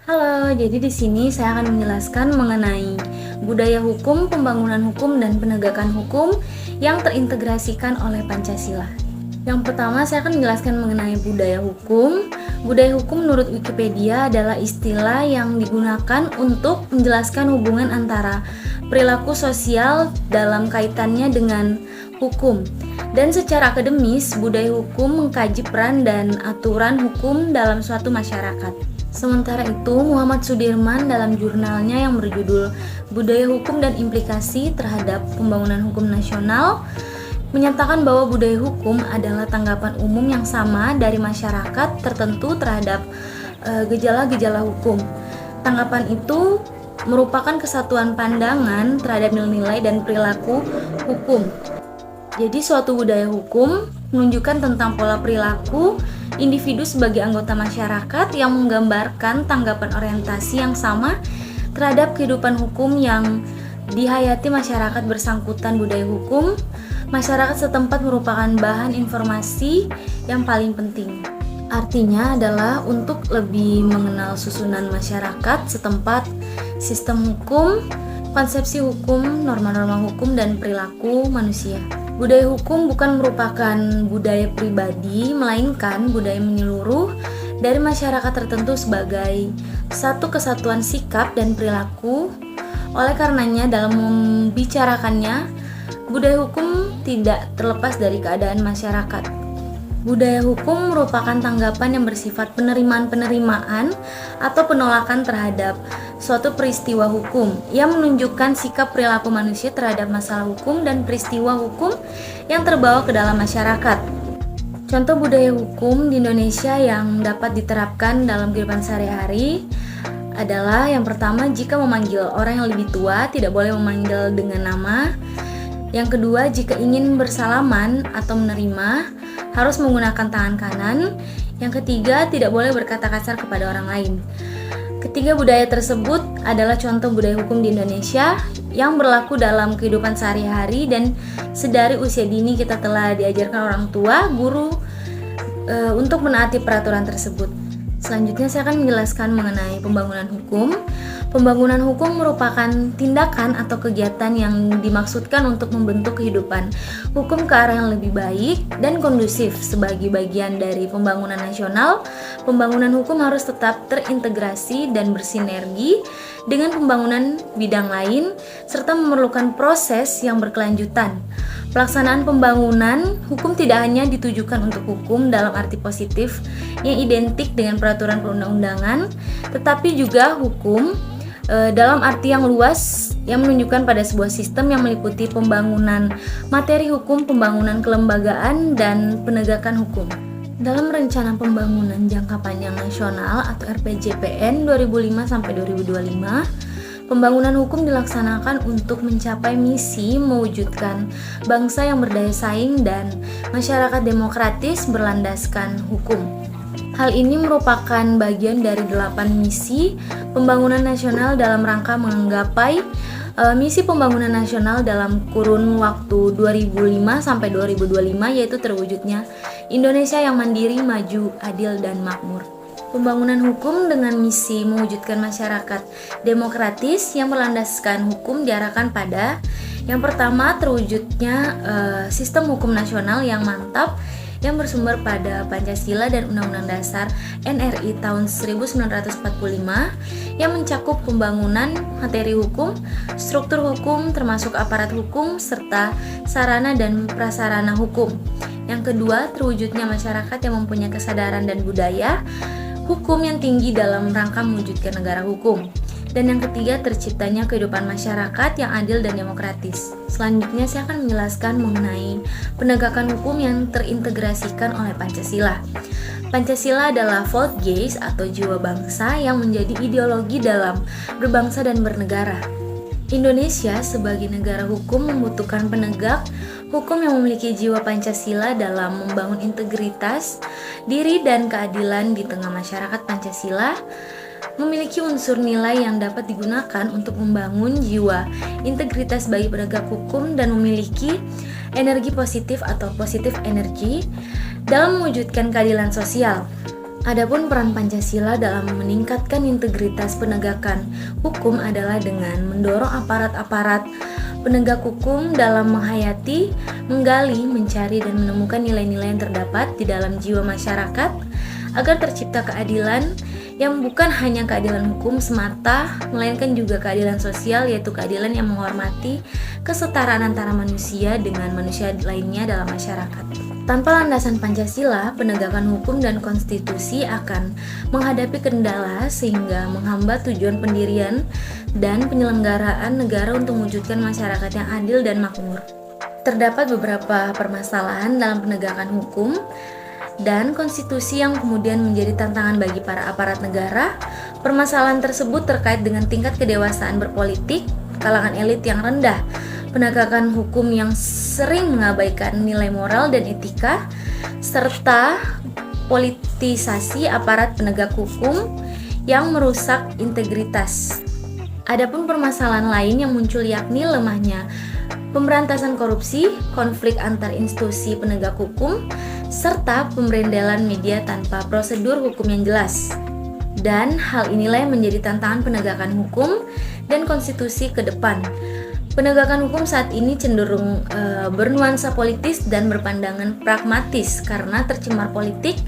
Halo, jadi di sini saya akan menjelaskan mengenai budaya hukum, pembangunan hukum, dan penegakan hukum yang terintegrasikan oleh Pancasila. Yang pertama, saya akan menjelaskan mengenai budaya hukum. Budaya hukum menurut Wikipedia adalah istilah yang digunakan untuk menjelaskan hubungan antara perilaku sosial dalam kaitannya dengan hukum. Dan secara akademis, budaya hukum mengkaji peran dan aturan hukum dalam suatu masyarakat. Sementara itu, Muhammad Sudirman dalam jurnalnya yang berjudul Budaya Hukum dan Implikasi Terhadap Pembangunan Hukum Nasional menyatakan bahwa budaya hukum adalah tanggapan umum yang sama dari masyarakat tertentu terhadap gejala-gejala hukum. Tanggapan itu merupakan kesatuan pandangan terhadap nilai-nilai dan perilaku hukum. Jadi suatu budaya hukum menunjukkan tentang pola perilaku individu sebagai anggota masyarakat yang menggambarkan tanggapan orientasi yang sama terhadap kehidupan hukum yang dihayati masyarakat bersangkutan. Budaya hukum masyarakat setempat merupakan bahan informasi yang paling penting. Artinya adalah untuk lebih mengenal susunan masyarakat setempat, sistem hukum, konsepsi hukum, norma-norma hukum, dan perilaku manusia. Budaya hukum bukan merupakan budaya pribadi, melainkan budaya menyeluruh dari masyarakat tertentu sebagai satu kesatuan sikap dan perilaku. Oleh karenanya, dalam membicarakannya, budaya hukum tidak terlepas dari keadaan masyarakat. Budaya hukum merupakan tanggapan yang bersifat penerimaan-penerimaan atau penolakan terhadap suatu peristiwa hukum yang menunjukkan sikap perilaku manusia terhadap masalah hukum dan peristiwa hukum yang terbawa ke dalam masyarakat. Contoh budaya hukum di Indonesia yang dapat diterapkan dalam kehidupan sehari-hari adalah yang pertama, jika memanggil orang yang lebih tua tidak boleh memanggil dengan nama. Yang kedua, jika ingin bersalaman atau menerima harus menggunakan tangan kanan. Yang ketiga, tidak boleh berkata kasar kepada orang lain. Ketiga budaya tersebut adalah contoh budaya hukum di Indonesia yang berlaku dalam kehidupan sehari-hari dan sedari usia dini kita telah diajarkan orang tua, guru untuk menaati peraturan tersebut. Selanjutnya saya akan menjelaskan mengenai pembangunan hukum. Pembangunan hukum merupakan tindakan atau kegiatan yang dimaksudkan untuk membentuk kehidupan hukum ke arah yang lebih baik dan kondusif. Sebagai bagian dari pembangunan nasional, pembangunan hukum harus tetap terintegrasi dan bersinergi dengan pembangunan bidang lain, serta memerlukan proses yang berkelanjutan. Pelaksanaan pembangunan hukum tidak hanya ditujukan untuk hukum dalam arti positif yang identik dengan peraturan perundang-undangan, tetapi juga hukum dalam arti yang luas yang menunjukkan pada sebuah sistem yang meliputi pembangunan materi hukum, pembangunan kelembagaan, dan penegakan hukum. Dalam Rencana Pembangunan Jangka Panjang Nasional atau RPJPN 2005-2025, pembangunan hukum dilaksanakan untuk mencapai misi mewujudkan bangsa yang berdaya saing dan masyarakat demokratis berlandaskan hukum. Hal ini merupakan bagian dari 8 misi pembangunan nasional dalam rangka menggapai misi pembangunan nasional dalam kurun waktu 2005-2025, yaitu terwujudnya Indonesia yang mandiri, maju, adil, dan makmur. Pembangunan hukum dengan misi mewujudkan masyarakat demokratis yang berlandaskan hukum diarahkan pada yang pertama, terwujudnya sistem hukum nasional yang mantap yang bersumber pada Pancasila dan Undang-Undang Dasar NRI tahun 1945 yang mencakup pembangunan materi hukum, struktur hukum termasuk aparat hukum, serta sarana dan prasarana hukum. Yang kedua, terwujudnya masyarakat yang mempunyai kesadaran dan budaya hukum yang tinggi dalam rangka mewujudkan negara hukum. Dan yang ketiga, terciptanya kehidupan masyarakat yang adil dan demokratis. Selanjutnya saya akan menjelaskan mengenai penegakan hukum yang terintegrasikan oleh Pancasila. Pancasila adalah Volksgeist atau jiwa bangsa yang menjadi ideologi dalam berbangsa dan bernegara. Indonesia sebagai negara hukum membutuhkan penegak hukum yang memiliki jiwa Pancasila dalam membangun integritas diri dan keadilan di tengah masyarakat. Pancasila memiliki unsur nilai yang dapat digunakan untuk membangun jiwa integritas bagi penegak hukum dan memiliki energi positif atau positif energi dalam mewujudkan keadilan sosial. Adapun peran Pancasila dalam meningkatkan integritas penegakan hukum adalah dengan mendorong aparat-aparat penegak hukum dalam menghayati, menggali, mencari, dan menemukan nilai-nilai yang terdapat di dalam jiwa masyarakat agar tercipta keadilan yang bukan hanya keadilan hukum semata, melainkan juga keadilan sosial, yaitu keadilan yang menghormati kesetaraan antara manusia dengan manusia lainnya dalam masyarakat. Tanpa landasan Pancasila, penegakan hukum dan konstitusi akan menghadapi kendala sehingga menghambat tujuan pendirian dan penyelenggaraan negara untuk mewujudkan masyarakat yang adil dan makmur. Terdapat beberapa permasalahan dalam penegakan hukum dan konstitusi yang kemudian menjadi tantangan bagi para aparat negara. Permasalahan tersebut terkait dengan tingkat kedewasaan berpolitik, kalangan elit yang rendah, penegakan hukum yang sering mengabaikan nilai moral dan etika, serta politisasi aparat penegak hukum yang merusak integritas. Adapun permasalahan lain yang muncul yakni lemahnya pemberantasan korupsi, konflik antar institusi penegak hukum, serta pemberendelan media tanpa prosedur hukum yang jelas. Dan hal inilah yang menjadi tantangan penegakan hukum dan konstitusi ke depan. Penegakan hukum saat ini cenderung bernuansa politis dan berpandangan pragmatis karena tercemar politik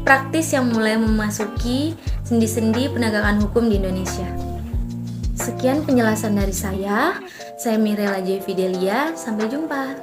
praktis yang mulai memasuki sendi-sendi penegakan hukum di Indonesia. Sekian penjelasan dari saya Mirella J. Fidelia, sampai jumpa.